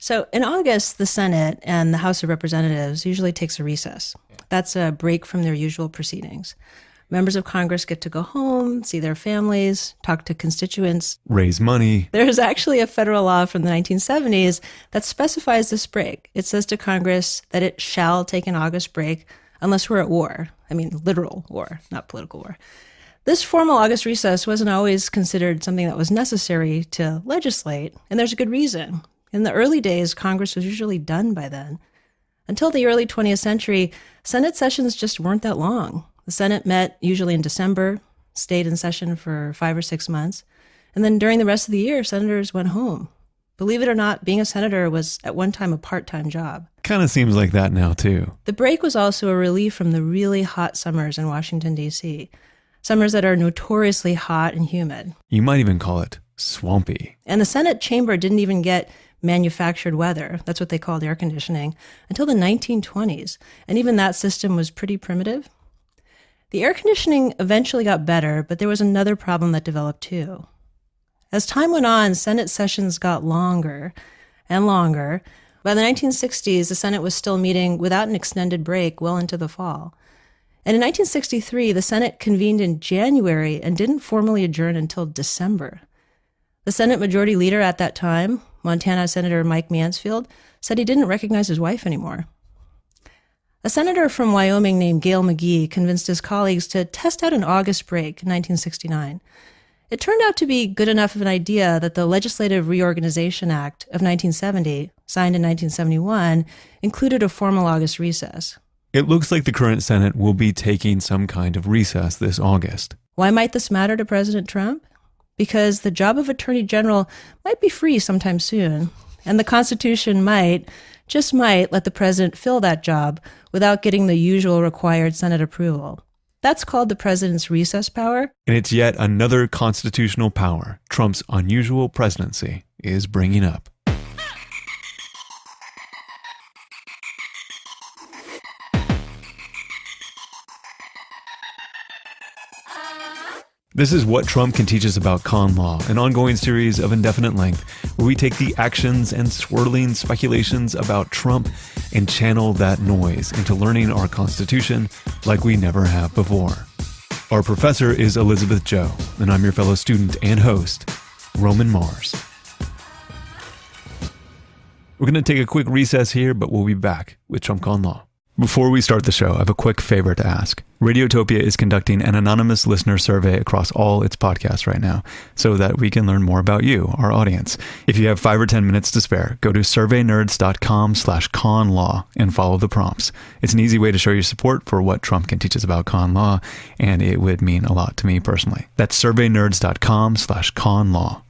So in August, the Senate and the House of Representatives usually takes a recess. That's a break from their usual proceedings. Members of Congress get to go home, see their families, talk to constituents, raise money. There's actually a federal law from the 1970s that specifies this break. It says to Congress that it shall take an August break unless we're at war. I mean, literal war, not political war. This formal August recess wasn't always considered something that was necessary to legislate, and there's a good reason. In the early days, Congress was usually done by then. Until the early 20th century, Senate sessions just weren't that long. The Senate met usually in December, stayed in session for 5 or 6 months, and then during the rest of the year, senators went home. Believe it or not, being a senator was at one time a part-time job. Kind of seems like that now, too. The break was also a relief from the really hot summers in Washington, D.C., summers that are notoriously hot and humid. You might even call it swampy. And the Senate chamber didn't even get manufactured weather, that's what they called air conditioning, until the 1920s, and even that system was pretty primitive. The air conditioning eventually got better, but there was another problem that developed too. As time went on, Senate sessions got longer and longer. By the 1960s, the Senate was still meeting without an extended break well into the fall. And in 1963, the Senate convened in January and didn't formally adjourn until December. The Senate Majority Leader at that time, Montana Senator Mike Mansfield, said he didn't recognize his wife anymore. A senator from Wyoming named Gale McGee convinced his colleagues to test out an August break in 1969. It turned out to be good enough of an idea that the Legislative Reorganization Act of 1970, signed in 1971, included a formal August recess. It looks like the current Senate will be taking some kind of recess this August. Why might this matter to President Trump? Because the job of Attorney General might be free sometime soon, and the Constitution might, just might, let the president fill that job without getting the usual required Senate approval. That's called the president's recess power. And it's yet another constitutional power Trump's unusual presidency is bringing up. This is What Trump Can Teach Us About Con Law, an ongoing series of indefinite length where we take the actions and swirling speculations about Trump and channel that noise into learning our Constitution like we never have before. Our professor is Elizabeth Joe, and I'm your fellow student and host, Roman Mars. We're going to take a quick recess here, but we'll be back with Trump Con Law. Before we start the show, I have a quick favor to ask. Radiotopia is conducting an anonymous listener survey across all its podcasts right now so that we can learn more about you, our audience. If you have 5 or 10 minutes to spare, go to surveynerds.com/conlaw and follow the prompts. It's an easy way to show your support for what Trump can teach us about con law, and it would mean a lot to me personally. That's surveynerds.com/conlaw.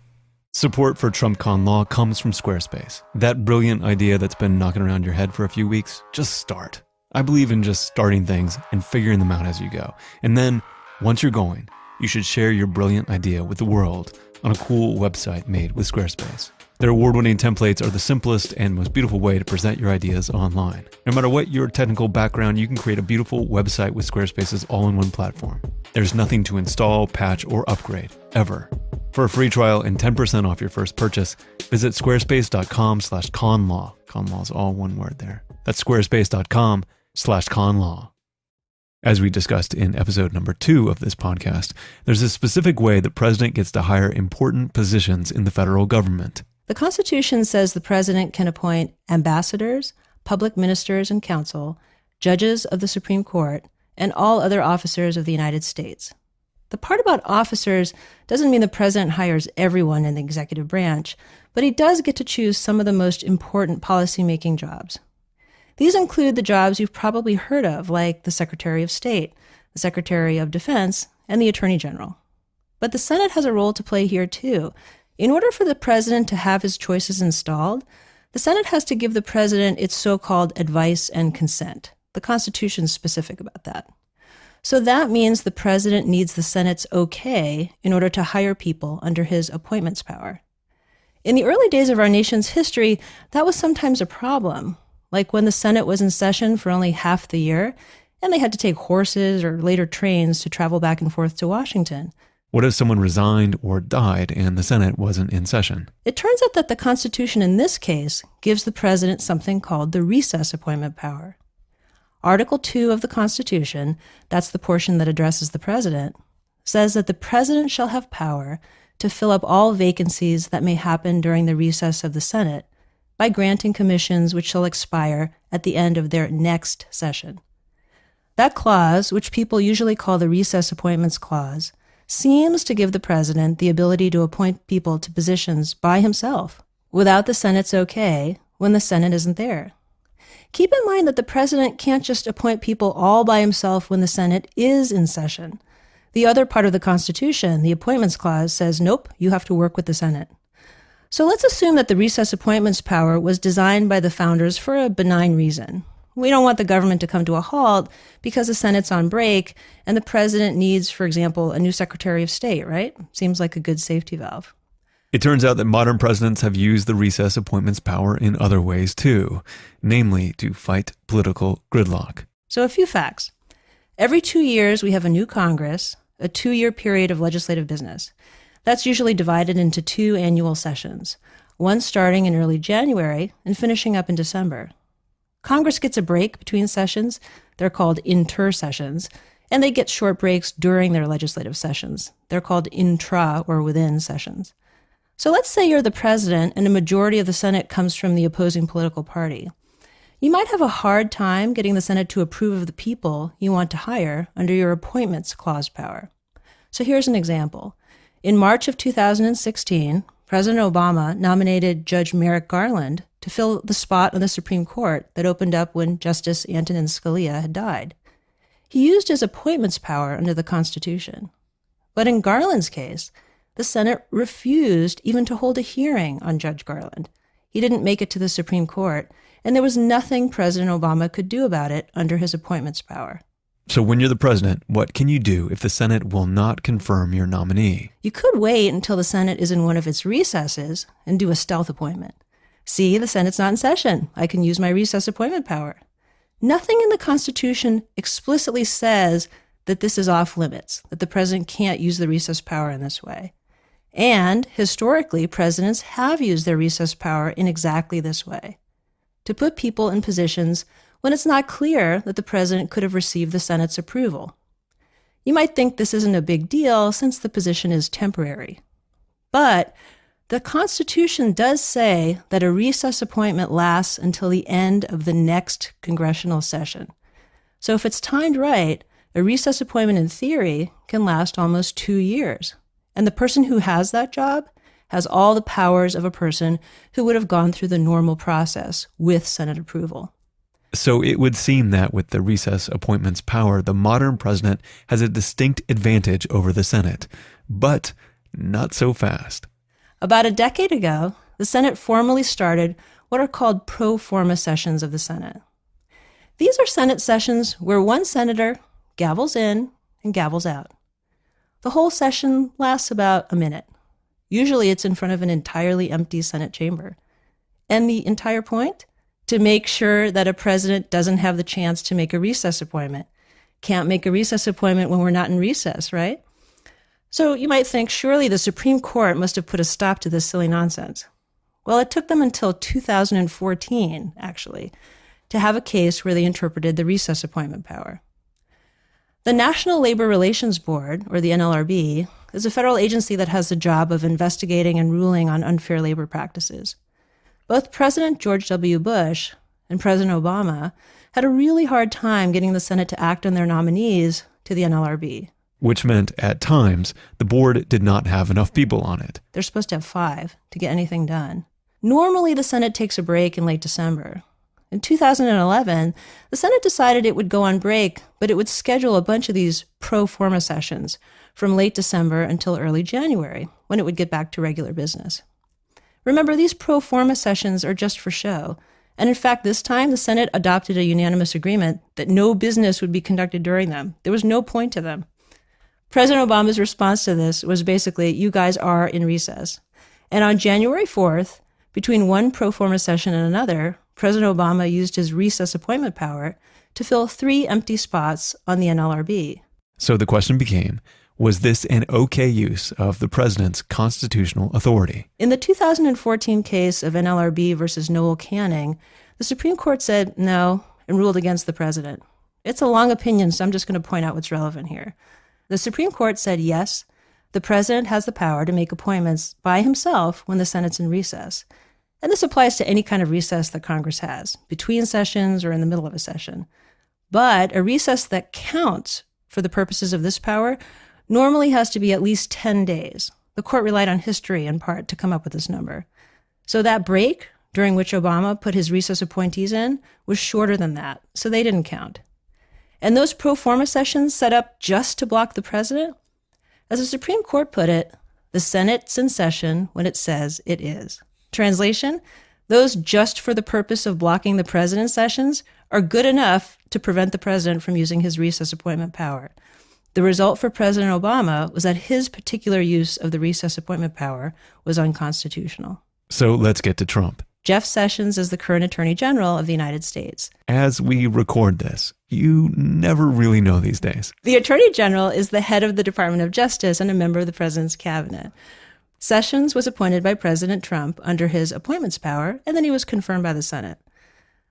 Support for Trump Con Law comes from Squarespace. That brilliant idea that's been knocking around your head for a few weeks, just start. I believe in just starting things and figuring them out as you go. And then, once you're going, you should share your brilliant idea with the world on a cool website made with Squarespace. Their award-winning templates are the simplest and most beautiful way to present your ideas online. No matter what your technical background, you can create a beautiful website with Squarespace's all-in-one platform. There's nothing to install, patch, or upgrade, ever. For a free trial and 10% off your first purchase, visit squarespace.com/conlaw. Conlaw is all one word there. That's squarespace.com/conlaw. As we discussed in episode number 2 of this podcast, there's a specific way the president gets to hire important positions in the federal government. The Constitution says the president can appoint ambassadors, public ministers and counsel, judges of the Supreme Court, and all other officers of the United States. The part about officers doesn't mean the president hires everyone in the executive branch, but he does get to choose some of the most important policymaking jobs. These include the jobs you've probably heard of, like the Secretary of State, the Secretary of Defense, and the Attorney General. But the Senate has a role to play here too. In order for the president to have his choices installed, the Senate has to give the president its so-called advice and consent. The Constitution's specific about that. So that means the president needs the Senate's okay in order to hire people under his appointments power. In the early days of our nation's history, that was sometimes a problem, like when the Senate was in session for only half the year, and they had to take horses or later trains to travel back and forth to Washington. What if someone resigned or died and the Senate wasn't in session? It turns out that the Constitution in this case gives the president something called the recess appointment power. Article 2 of the Constitution, that's the portion that addresses the president, says that the president shall have power to fill up all vacancies that may happen during the recess of the Senate by granting commissions which shall expire at the end of their next session. That clause, which people usually call the Recess Appointments Clause, seems to give the president the ability to appoint people to positions by himself without the Senate's okay when the Senate isn't there. Keep in mind that the president can't just appoint people all by himself when the Senate is in session. The other part of the Constitution, the Appointments Clause, says, nope, you have to work with the Senate. So let's assume that the recess appointments power was designed by the founders for a benign reason. We don't want the government to come to a halt because the Senate's on break and the president needs, for example, a new Secretary of State, right? Seems like a good safety valve. It turns out that modern presidents have used the recess appointments power in other ways too, namely to fight political gridlock. So a few facts. Every 2 years, we have a new Congress, a 2-year period of legislative business. That's usually divided into 2 annual sessions, one starting in early January and finishing up in December. Congress gets a break between sessions. They're called inter-sessions, and they get short breaks during their legislative sessions. They're called intra or within sessions. So let's say you're the president and a majority of the Senate comes from the opposing political party. You might have a hard time getting the Senate to approve of the people you want to hire under your Appointments Clause power. So here's an example. In March of 2016, President Obama nominated Judge Merrick Garland to fill the spot on the Supreme Court that opened up when Justice Antonin Scalia had died. He used his appointments power under the Constitution. But in Garland's case, the Senate refused even to hold a hearing on Judge Garland. He didn't make it to the Supreme Court, and there was nothing President Obama could do about it under his appointments power. So when you're the president, what can you do if the Senate will not confirm your nominee? You could wait until the Senate is in one of its recesses and do a stealth appointment. See, the Senate's not in session. I can use my recess appointment power. Nothing in the Constitution explicitly says that this is off limits, that the president can't use the recess power in this way. And historically, presidents have used their recess power in exactly this way, to put people in positions when it's not clear that the president could have received the Senate's approval. You might think this isn't a big deal since the position is temporary. But the Constitution does say that a recess appointment lasts until the end of the next congressional session. So if it's timed right, a recess appointment in theory can last almost 2 years. And the person who has that job has all the powers of a person who would have gone through the normal process with Senate approval. So it would seem that with the recess appointments power, the modern president has a distinct advantage over the Senate, but not so fast. About a decade ago, the Senate formally started what are called pro forma sessions of the Senate. These are Senate sessions where one senator gavels in and gavels out. The whole session lasts about a minute. Usually it's in front of an entirely empty Senate chamber. And the entire point? To make sure that a president doesn't have the chance to make a recess appointment. Can't make a recess appointment when we're not in recess, right? So you might think, surely the Supreme Court must have put a stop to this silly nonsense. Well, it took them until 2014, actually, to have a case where they interpreted the recess appointment power. The National Labor Relations Board, or the NLRB, is a federal agency that has the job of investigating and ruling on unfair labor practices. Both President George W. Bush and President Obama had a really hard time getting the Senate to act on their nominees to the NLRB. Which meant, at times, the board did not have enough people on it. They're supposed to have 5 to get anything done. Normally, the Senate takes a break in late December. In 2011, the Senate decided it would go on break, but it would schedule a bunch of these pro forma sessions from late December until early January, when it would get back to regular business. Remember, these pro forma sessions are just for show. And in fact, this time, the Senate adopted a unanimous agreement that no business would be conducted during them. There was no point to them. President Obama's response to this was basically, you guys are in recess. And on January 4th, between one pro forma session and another, President Obama used his recess appointment power to fill 3 empty spots on the NLRB. So the question became, Was this an okay use of the president's constitutional authority? In the 2014 case of NLRB versus Noel Canning, the Supreme Court said no and ruled against the president. It's a long opinion, so I'm just going to point out what's relevant here. The Supreme Court said yes, the president has the power to make appointments by himself when the Senate's in recess. And this applies to any kind of recess that Congress has, between sessions or in the middle of a session. But a recess that counts for the purposes of this power normally has to be at least 10 days. The court relied on history in part to come up with this number. So that break, during which Obama put his recess appointees in, was shorter than that, so they didn't count. And those pro forma sessions set up just to block the president? As the Supreme Court put it, the Senate's in session when it says it is. Translation, those just for the purpose of blocking the president's sessions are good enough to prevent the president from using his recess appointment power. The result for President Obama was that his particular use of the recess appointment power was unconstitutional. So let's get to Trump. Jeff Sessions is the current Attorney General of the United States. As we record this, you never really know these days. The Attorney General is the head of the Department of Justice and a member of the president's cabinet. Sessions was appointed by President Trump under his appointments power, and then he was confirmed by the Senate.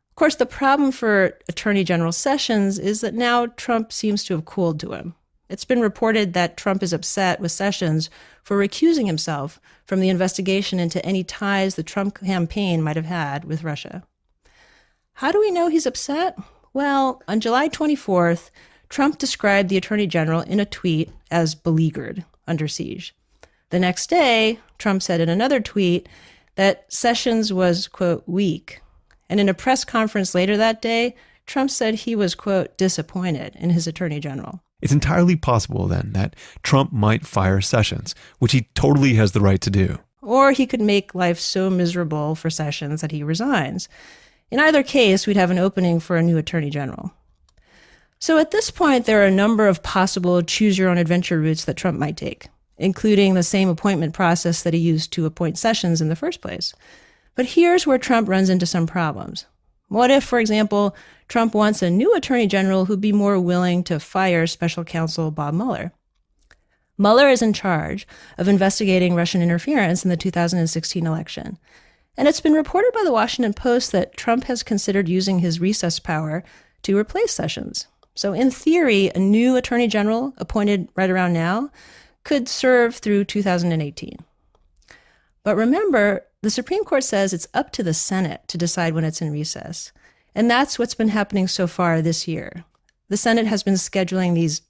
Of course, the problem for Attorney General Sessions is that now Trump seems to have cooled to him. It's been reported that Trump is upset with Sessions for recusing himself from the investigation into any ties the Trump campaign might have had with Russia. How do we know he's upset? Well, on July 24th, Trump described the Attorney General in a tweet as beleaguered, under siege. The next day, Trump said in another tweet that Sessions was, quote, weak. And in a press conference later that day, Trump said he was, quote, disappointed in his Attorney General. It's entirely possible then that Trump might fire Sessions, which he totally has the right to do. Or he could make life so miserable for Sessions that he resigns. In either case, we'd have an opening for a new Attorney General. So at this point, there are a number of possible choose-your-own-adventure routes that Trump might take, including the same appointment process that he used to appoint Sessions in the first place. But here's where Trump runs into some problems. What if, for example, Trump wants a new Attorney General who'd be more willing to fire Special Counsel Bob Mueller? Mueller is in charge of investigating Russian interference in the 2016 election. And it's been reported by the Washington Post that Trump has considered using his recess power to replace Sessions. So in theory, a new Attorney General appointed right around now could serve through 2018. But remember, the Supreme Court says it's up to the Senate to decide when it's in recess. And that's what's been happening so far this year. The Senate has been scheduling these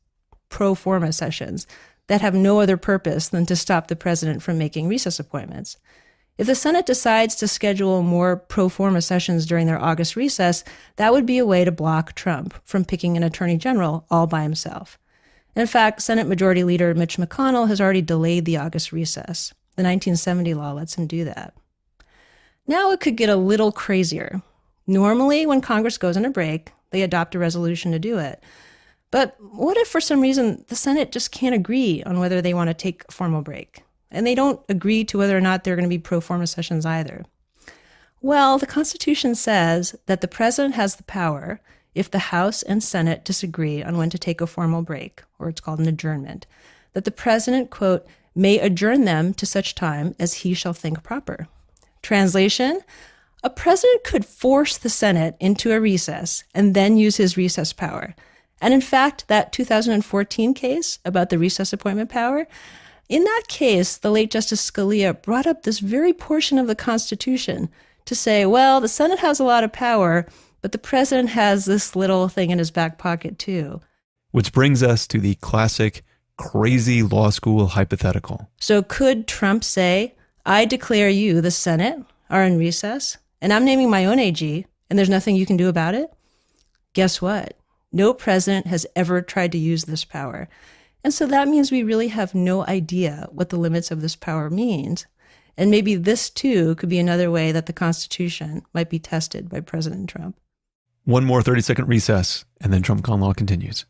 pro forma sessions that have no other purpose than to stop the president from making recess appointments. If the Senate decides to schedule more pro forma sessions during their August recess, that would be a way to block Trump from picking an Attorney General all by himself. In fact, Senate Majority Leader Mitch McConnell has already delayed the August recess. The 1970 law lets him do that. Now it could get a little crazier. Normally, when Congress goes on a break, they adopt a resolution to do it. But what if for some reason the Senate just can't agree on whether they want to take a formal break? And they don't agree to whether or not there are going to be pro forma sessions either. Well, the Constitution says that the president has the power if the House and Senate disagree on when to take a formal break, or it's called an adjournment, that the president, quote, may adjourn them to such time as he shall think proper. Translation, a president could force the Senate into a recess and then use his recess power. And in fact, that 2014 case about the recess appointment power, in that case, the late Justice Scalia brought up this very portion of the Constitution to say, well, the Senate has a lot of power, but the president has this little thing in his back pocket too. Which brings us to the classic crazy law school hypothetical. So could Trump say, I declare you, the Senate, are in recess, and I'm naming my own AG, and there's nothing you can do about it? Guess what? No president has ever tried to use this power. And so that means we really have no idea what the limits of this power means. And maybe this, too, could be another way that the Constitution might be tested by President Trump. One more 30-second recess, and then Trump con law continues.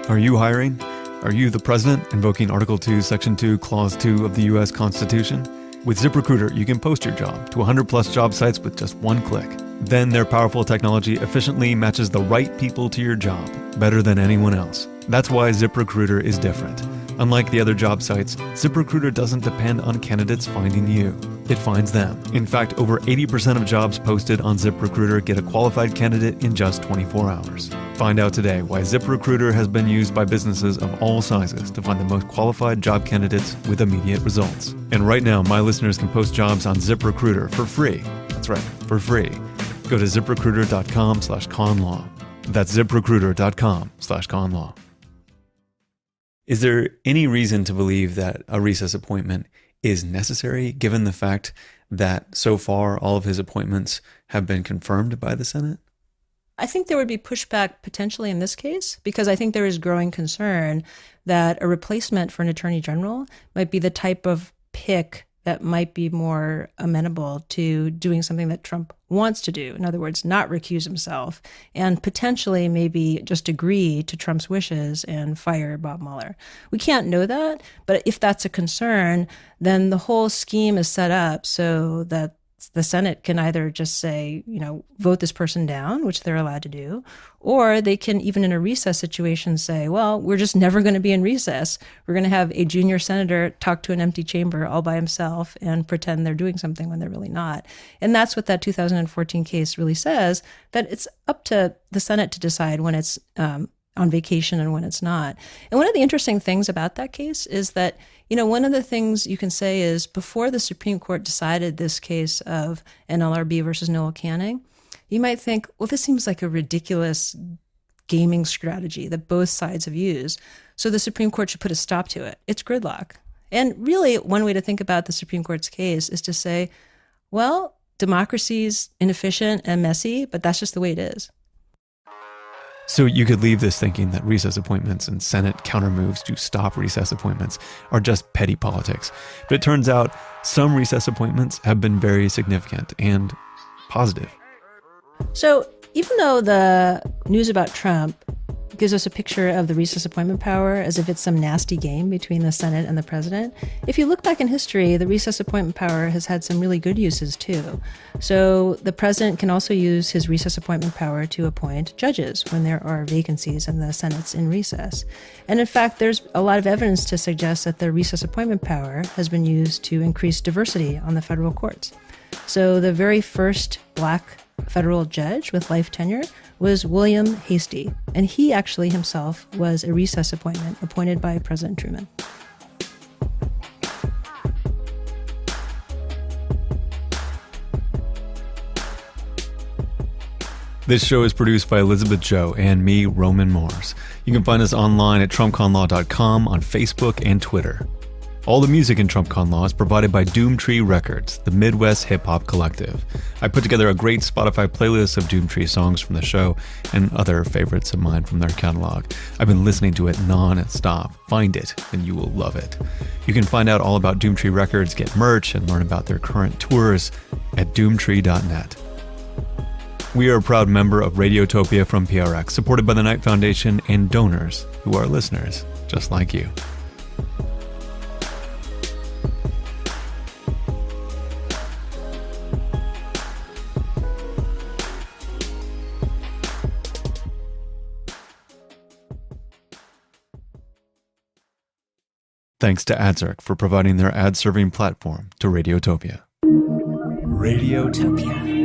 Are you hiring? Are you the president invoking Article 2, Section 2, Clause 2 of the U.S. Constitution? With ZipRecruiter, you can post your job to 100+ job sites with just one click. Then their powerful technology efficiently matches the right people to your job better than anyone else. That's why ZipRecruiter is different. Unlike the other job sites, ZipRecruiter doesn't depend on candidates finding you. It finds them. In fact, over 80% of jobs posted on ZipRecruiter get a qualified candidate in just 24 hours. Find out today why ZipRecruiter has been used by businesses of all sizes to find the most qualified job candidates with immediate results. And right now, my listeners can post jobs on ZipRecruiter for free. That's right, for free. Go to ziprecruiter.com/conlaw. That's ziprecruiter.com/conlaw. Is there any reason to believe that a recess appointment is necessary, given the fact that so far all of his appointments have been confirmed by the Senate? I think there would be pushback potentially in this case, because I think there is growing concern that a replacement for an attorney general might be the type of pick that might be more amenable to doing something that Trump wants to do. In other words, not recuse himself and potentially maybe just agree to Trump's wishes and fire Bob Mueller. We can't know that, but if that's a concern, then the whole scheme is set up so that the Senate can either just say, vote this person down, which they're allowed to do, or they can, even in a recess situation, say, well, we're just never going to be in recess. We're going to have a junior senator talk to an empty chamber all by himself and pretend they're doing something when they're really not. And that's what that 2014 case really says, that it's up to the Senate to decide when it's on vacation and when it's not. And one of the interesting things about that case is that, one of the things you can say is before the Supreme Court decided this case of NLRB versus Noel Canning, you might think, well, this seems like a ridiculous gaming strategy that both sides have used. So the Supreme Court should put a stop to it. It's gridlock. And really, one way to think about the Supreme Court's case is to say, well, democracy's inefficient and messy, but that's just the way it is. So you could leave this thinking that recess appointments and Senate countermoves to stop recess appointments are just petty politics. But it turns out some recess appointments have been very significant and positive. So even though the news about Trump gives us a picture of the recess appointment power as if it's some nasty game between the Senate and the president, if you look back in history, the recess appointment power has had some really good uses too. So the president can also use his recess appointment power to appoint judges when there are vacancies and the Senate's in recess. And in fact, there's a lot of evidence to suggest that the recess appointment power has been used to increase diversity on the federal courts. So the very first Black federal judge with life tenure was William Hastie, and he actually himself was a recess appointment appointed by President Truman. This show is produced by Elizabeth Joe and me, Roman Mars. You can find us online at TrumpConLaw.com, on Facebook and Twitter. All the music in Trump Con Law is provided by Doomtree Records, the Midwest hip-hop collective. I put together a great Spotify playlist of Doomtree songs from the show and other favorites of mine from their catalog. I've been listening to it non-stop. Find it, and you will love it. You can find out all about Doomtree Records, get merch, and learn about their current tours at doomtree.net. We are a proud member of Radiotopia from PRX, supported by the Knight Foundation and donors who are listeners, just like you. Thanks to AdZerk for providing their ad-serving platform to Radiotopia. Radiotopia.